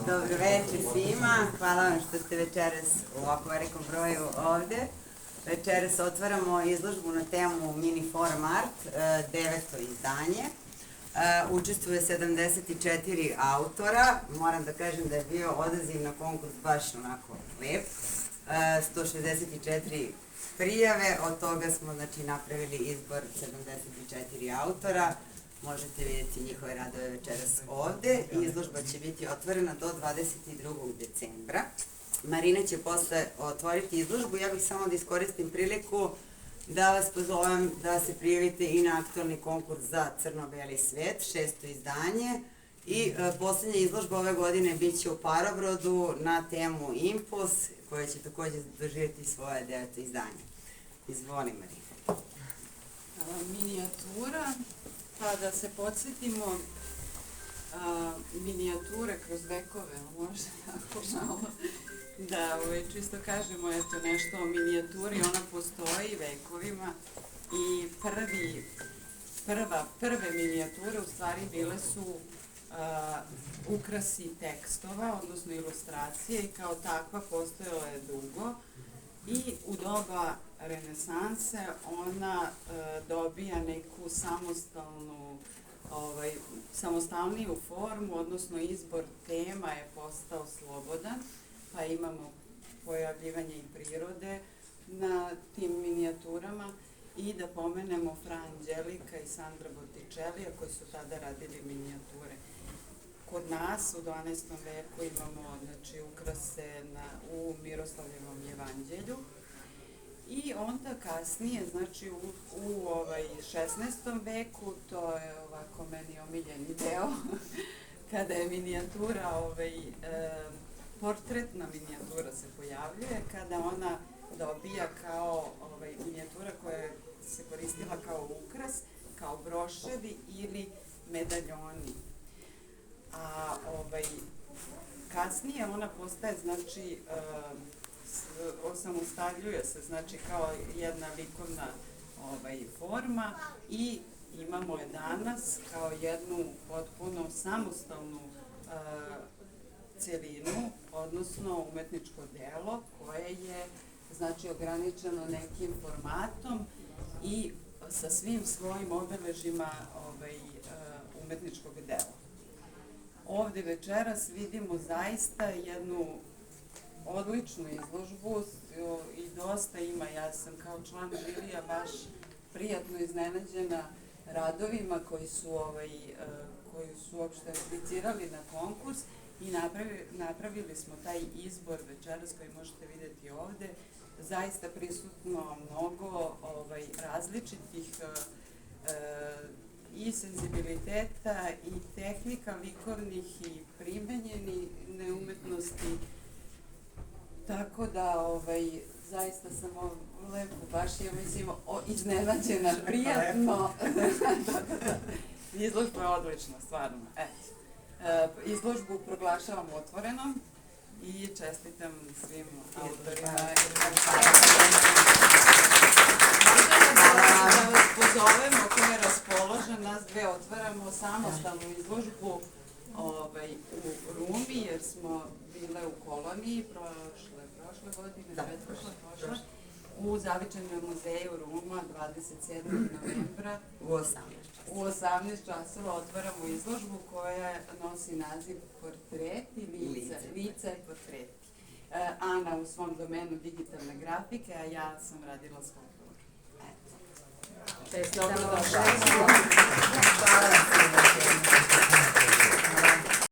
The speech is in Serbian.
Dobro večer svima, hvala vam što ste večeras u ovako velikom broju ovde. Večeras otvaramo izložbu na temu Mini Forum Art, 9. izdanje. Učestvuje 74 autora, moram da kažem da je bio odaziv na konkurs baš onako lep, 164 prijave, od toga smo napravili izbor 74 autora. Možete vidjeti njihove radove večeras ovde. Izložba će biti otvorena do 22. decembra. Marina će posle otvoriti izložbu. Ja bih samo da iskoristim priliku da vas pozovem da se prijavite i na aktualni konkurs za Crno-beli svet, 6. izdanje. I poslednja izložba ove godine bit će u Parobrodu na temu Impuls, koja će takođe doživjeti svoje 9. izdanje. Izvoli, Marina. Minijatura. Pa da se podsjetimo, minijature kroz vekove, možda tako malo, da čisto kažemo eto nešto o minijaturi, ona postoji vekovima i prve minijature u stvari bile su ukrasi tekstova, odnosno ilustracije i kao takva postojala je dugo i u doba renesanse ona dobija neku samostalniju formu, odnosno izbor tema je postao slobodan, pa imamo pojavljivanje i prirode na tim minijaturama i da pomenemo Fra Anđelika i Sandra Bottičelija koji su tada radili minijature. Kod nas u 12. veku imamo ukrase u Miroslavljevom jevanđelju i onda kasnije, znači u 16. veku, to je ovako meni omiljeni deo, kada je minijatura, portretna minijatura se pojavljuje, kada ona dobija kao minijatura koja se koristila kao ukras, kao broševi ili medaljoni. A kasnije ona postaje, znači, osamostaljuje se, znači, kao jedna likovna forma i imamo je danas kao jednu potpuno samostalnu celinu, odnosno umetničko delo koje je, znači, ograničeno nekim formatom i sa svim svojim obeležima umetničkog dela. Ovde večeras vidimo zaista jednu odličnu izložbu i dosta ima, ja sam kao član žirija baš prijatno iznenađena radovima koji su uopšte aplicirali na konkurs i napravili smo taj izbor večeras koji možete vidjeti ovde, zaista prisutno mnogo različitih i senzibiliteta i tehnika likovnih i primenjene umetnosti, tako da zaista sam lepo baš iznenađena, prijatno. Izložba je odlična, stvarno. Izložbu proglašavam otvorenom i čestitam svim autorima. Da vas pozovemo ko je raspoložen, nas dve otvaramo samostalnu izložbu u Rumi, jer smo bile u koloniji prošle godine, u Zavičajnom muzeju Ruma 27. novembra u 18 časova otvaramo izložbu koja nosi naziv Portreti, lica i portreti. Ana u svom domenu digitalne grafike, a ja sam radila skulpturu. Dobro došli.